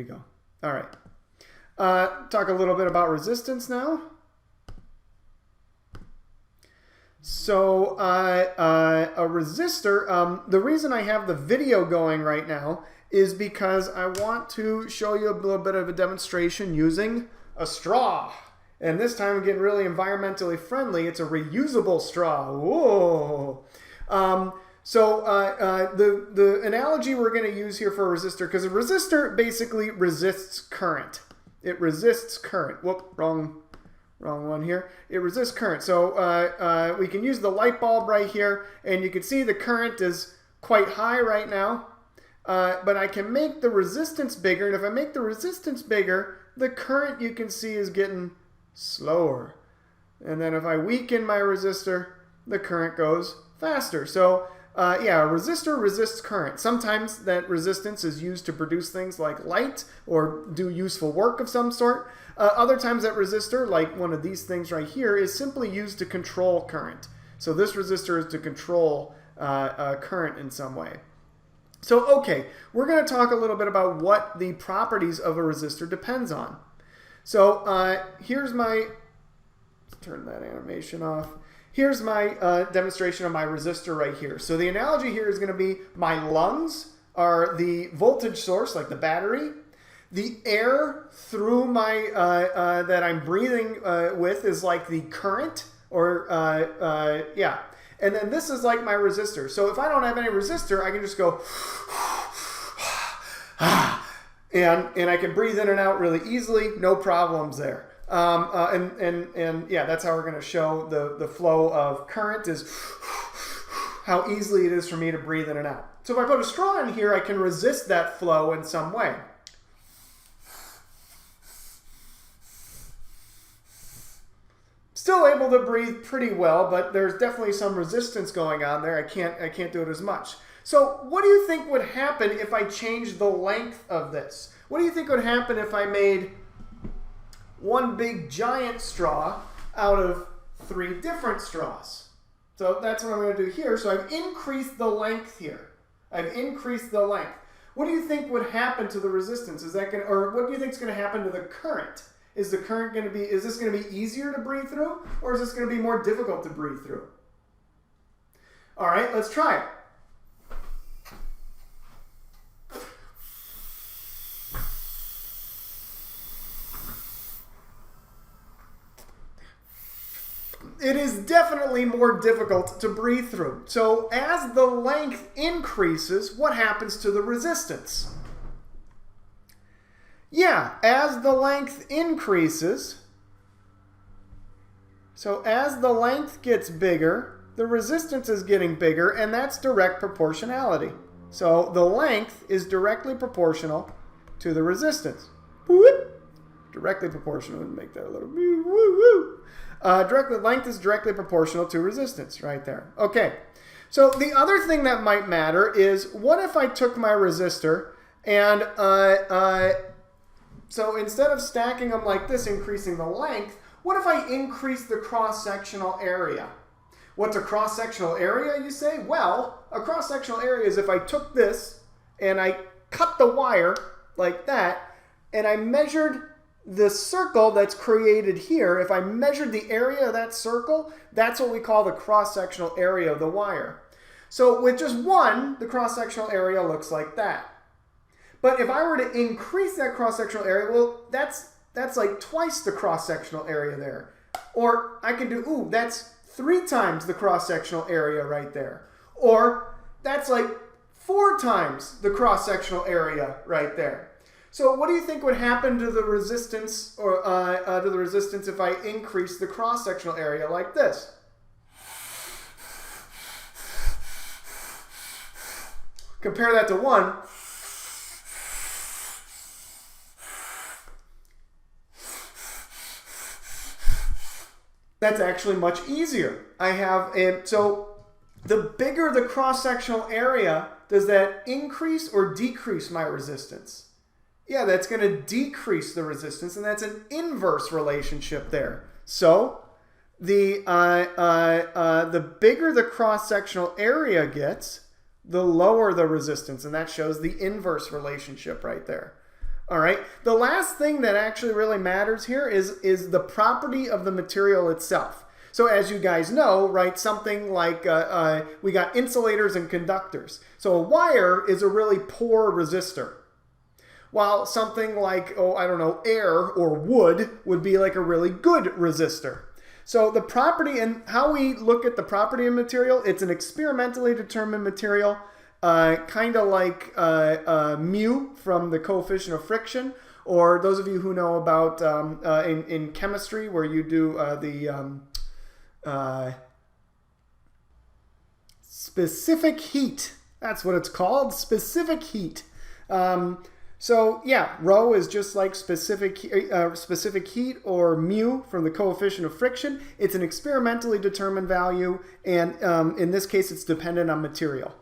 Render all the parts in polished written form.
go. All right. Talk a little bit about resistance now. So a resistor, the reason I have the video going right now is because I want to show you a little bit of a demonstration using a straw. And this time I'm getting really environmentally friendly. It's a reusable straw. Whoa. The analogy we're going to use here for a resistor, because a resistor basically resists current. It resists current. Whoop, wrong one here. It resists current. So we can use the light bulb right here, and you can see the current is quite high right now. But I can make the resistance bigger, and if I make the resistance bigger, the current you can see is getting slower. And then if I weaken my resistor, the current goes faster. So yeah, a resistor resists current. Sometimes that resistance is used to produce things like light or do useful work of some sort. Other times that resistor, like one of these things right here, is simply used to control current. So this resistor is to control current in some way. So okay, we're going to talk a little bit about what the properties of a resistor depends on. So here's my, let's turn that animation off. Here's my demonstration of my resistor right here. So the analogy here is going to be my lungs are the voltage source, like the battery. The air through my, that I'm breathing with is like the current, or yeah. And then this is like my resistor. So if I don't have any resistor, I can just go, and I can breathe in and out really easily, no problems there. And yeah, that's how we're going to show the flow of current, is how easily it is for me to breathe in and out. So if I put a straw in here, I can resist that flow in some way. Still able to breathe pretty well, but there's definitely some resistance going on there. I can't do it as much. So what do you think would happen if I changed the length of this? What do you think would happen if I made one big giant straw out of 3 different straws? So that's what I'm going to do here. So I've increased the length here. I've increased the length. What do you think would happen to the resistance? Is that going to, or what do you think is going to happen to the current? Is the current going to be, is this going to be easier to breathe through, or is this going to be more difficult to breathe through? All right, let's try it. It is definitely more difficult to breathe through. So as the length increases, what happens to the resistance? Yeah, as the length increases, so as the length gets bigger, the resistance is getting bigger, and that's direct proportionality. So the length is directly proportional to the resistance. Whoop. Directly proportional. Make that a little woo woo. Length is directly proportional to resistance right there. Okay, so the other thing that might matter is, what if I took my resistor and so instead of stacking them like this, increasing the length, what if I increase the cross-sectional area? What's a cross-sectional area, you say? Well, a cross-sectional area is if I took this and I cut the wire like that, and I measured the circle that's created here. If I measured the area of that circle, that's what we call the cross-sectional area of the wire. So with just one, the cross-sectional area looks like that. But if I were to increase that cross-sectional area, well, that's like twice the cross-sectional area there. Or I can do, ooh, that's 3 times the cross-sectional area right there. Or that's like 4 times the cross-sectional area right there. So what do you think would happen to the resistance, or to the resistance, if I increase the cross-sectional area like this? Compare that to 1. That's actually much easier. I have so the bigger the cross-sectional area, does that increase or decrease my resistance? Yeah, that's going to decrease the resistance, and that's an inverse relationship there. So the bigger the cross-sectional area gets, the lower the resistance, and that shows the inverse relationship right there. All right. The last thing that actually really matters here is the property of the material itself. So as you guys know, right, something like we got insulators and conductors. So a wire is a really poor resistor, while something like, oh, I don't know, air or wood would be like a really good resistor. So the property and how we look at the property of material, it's an experimentally determined material. Kind of like mu from the coefficient of friction, or those of you who know about in chemistry where you do the specific heat. That's what it's called, specific heat. So yeah, rho is just like specific heat, or mu from the coefficient of friction. It's an experimentally determined value, and in this case it's dependent on material.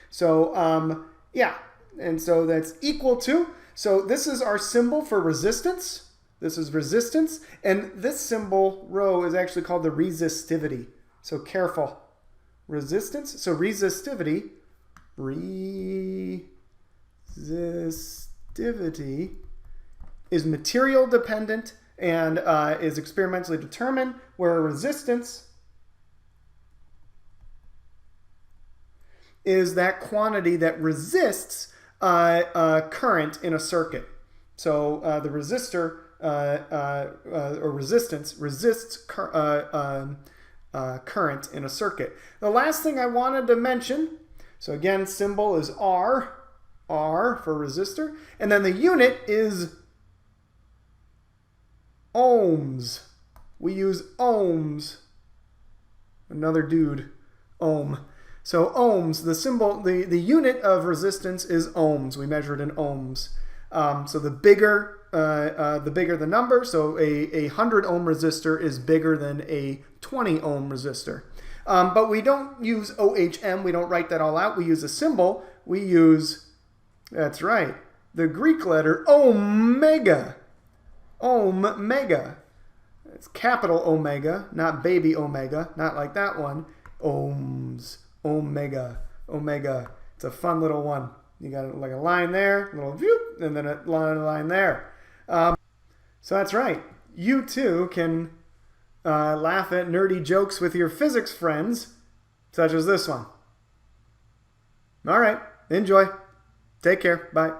So yeah, and so that's equal to, so this is our symbol for resistance. This is resistance, and this symbol, rho, is actually called the resistivity. So careful. Resistance, so resistivity, is material dependent and is experimentally determined, where resistance is that quantity that resists current in a circuit. So the resistor or resistance resists current in a circuit. The last thing I wanted to mention, so again, symbol is R for resistor, and then the unit is ohms. We use ohms. Another dude, ohm. So ohms, the symbol, the unit of resistance is ohms. We measure it in ohms. So the bigger the number, so a 100 ohm resistor is bigger than a 20 ohm resistor. But we don't use OHM. We don't write that all out. We use a symbol. We use, that's right, the Greek letter omega. Omega. It's capital omega, not baby omega, not like that one. Ohms. Omega. It's a fun little one. You got like a line there, a little whoop, and then a line there. So that's right. You too can laugh at nerdy jokes with your physics friends, such as this one. All right. Enjoy. Take care. Bye.